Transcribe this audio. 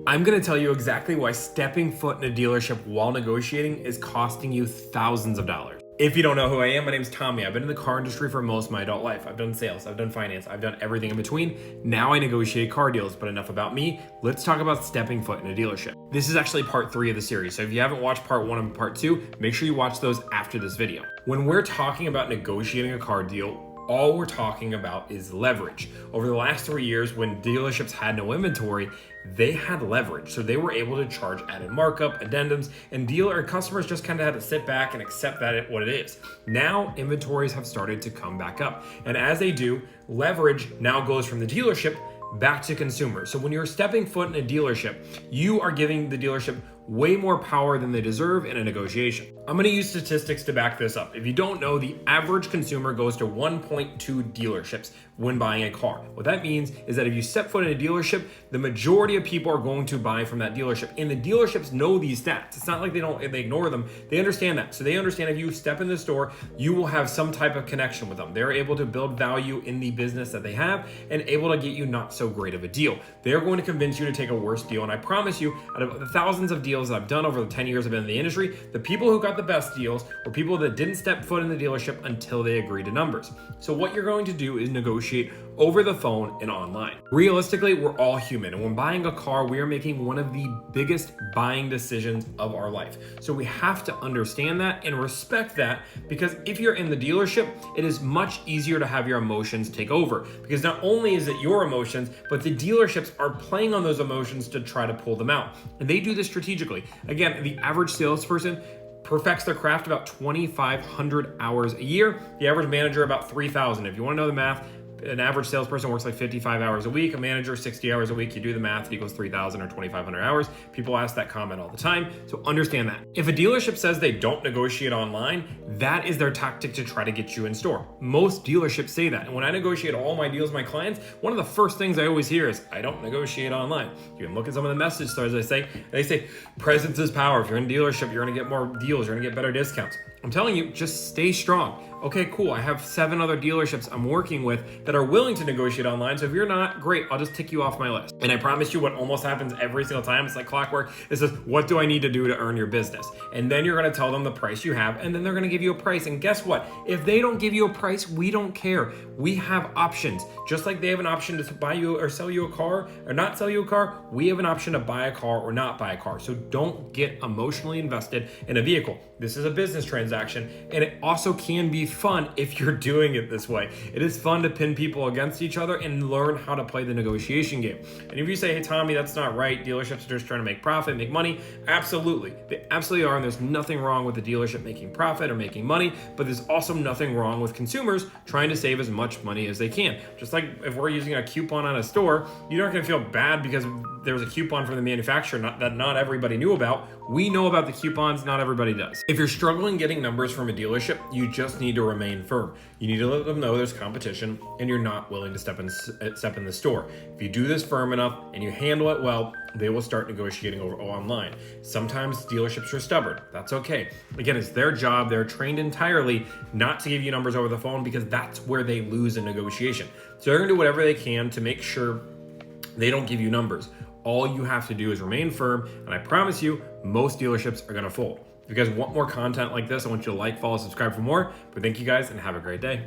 I'm gonna tell you exactly why stepping foot in a dealership while negotiating is costing you thousands of dollars. If you don't know who I am, my name is Tommy. I've been in the car industry for most of my adult life. I've done sales, I've done finance, I've done everything in between. Now I negotiate car deals, but enough about me. Let's talk about stepping foot in a dealership. This is actually part 3 of the series. So if you haven't watched part 1 and part 2, make sure you watch those after this video. When we're talking about negotiating a car deal, all we're talking about is leverage. Over the last 3 years, when dealerships had no inventory, they had leverage. So they were able to charge added markup, addendums, and dealer customers just kind of had to sit back and accept that what it is. Now, inventories have started to come back up. And as they do, leverage now goes from the dealership back to consumers. So when you're stepping foot in a dealership, you are giving the dealership way more power than they deserve in a negotiation. I'm gonna use statistics to back this up. If you don't know, the average consumer goes to 1.2 dealerships when buying a car. What that means is that if you step foot in a dealership, the majority of people are going to buy from that dealership. And the dealerships know these stats. It's not like they ignore them. They understand that. So they understand if you step in the store, you will have some type of connection with them. They're able to build value in the business that they have and able to get you not so great of a deal. They're going to convince you to take a worse deal. And I promise you, out of the thousands of deals that I've done over the 10 years I've been in the industry, the people who got the best deals were people that didn't step foot in the dealership until they agreed to numbers. So what you're going to do is negotiate over the phone and online. Realistically, we're all human, and when buying a car, we are making one of the biggest buying decisions of our life. So we have to understand that and respect that, because if you're in the dealership, it is much easier to have your emotions take over, because not only is it your emotions, but the dealerships are playing on those emotions to try to pull them out. And they do this strategically. Again, the average salesperson perfects their craft about 2,500 hours a year. The average manager about 3,000. If you want to know the math, an average salesperson works like 55 hours a week, a manager 60 hours a week. You do the math, it equals 3,000 or 2,500 hours. People ask that comment all the time, so understand that. If a dealership says they don't negotiate online, that is their tactic to try to get you in store. Most dealerships say that, and when I negotiate all my deals with my clients, one of the first things I always hear is, I don't negotiate online. You can look at some of the message threads they say, presence is power. If you're in a dealership, you're gonna get more deals, you're gonna get better discounts. I'm telling you, just stay strong. Okay, cool. I have 7 other dealerships I'm working with that are willing to negotiate online. So if you're not, great, I'll just tick you off my list. And I promise you what almost happens every single time, it's like clockwork. It says, what do I need to do to earn your business? And then you're gonna tell them the price you have, and then they're gonna give you a price. And guess what? If they don't give you a price, we don't care. We have options. Just like they have an option to buy you or sell you a car or not sell you a car, we have an option to buy a car or not buy a car. So don't get emotionally invested in a vehicle. This is a business transaction, and it also can be fun if you're doing it this way. It is fun to pin people against each other and learn how to play the negotiation game. And if you say, hey, Tommy, that's not right, dealerships are just trying to make profit, make money, absolutely. They absolutely are, and there's nothing wrong with the dealership making profit or making money, but there's also nothing wrong with consumers trying to save as much money as they can. Just like if we're using a coupon on a store, you're not gonna feel bad because there was a coupon from the manufacturer that not everybody knew about. We know about the coupons, not everybody does. If you're struggling getting numbers from a dealership, you just need to remain firm. You need to let them know there's competition and you're not willing to step in the store. If you do this firm enough and you handle it well, they will start negotiating over online. Sometimes dealerships are stubborn. That's okay. Again, it's their job. They're trained entirely not to give you numbers over the phone because that's where they lose in negotiation. So they're gonna do whatever they can to make sure they don't give you numbers. All you have to do is remain firm, and I promise you, most dealerships are gonna fold. If you guys want more content like this, I want you to like, follow, subscribe for more. But thank you guys, and have a great day.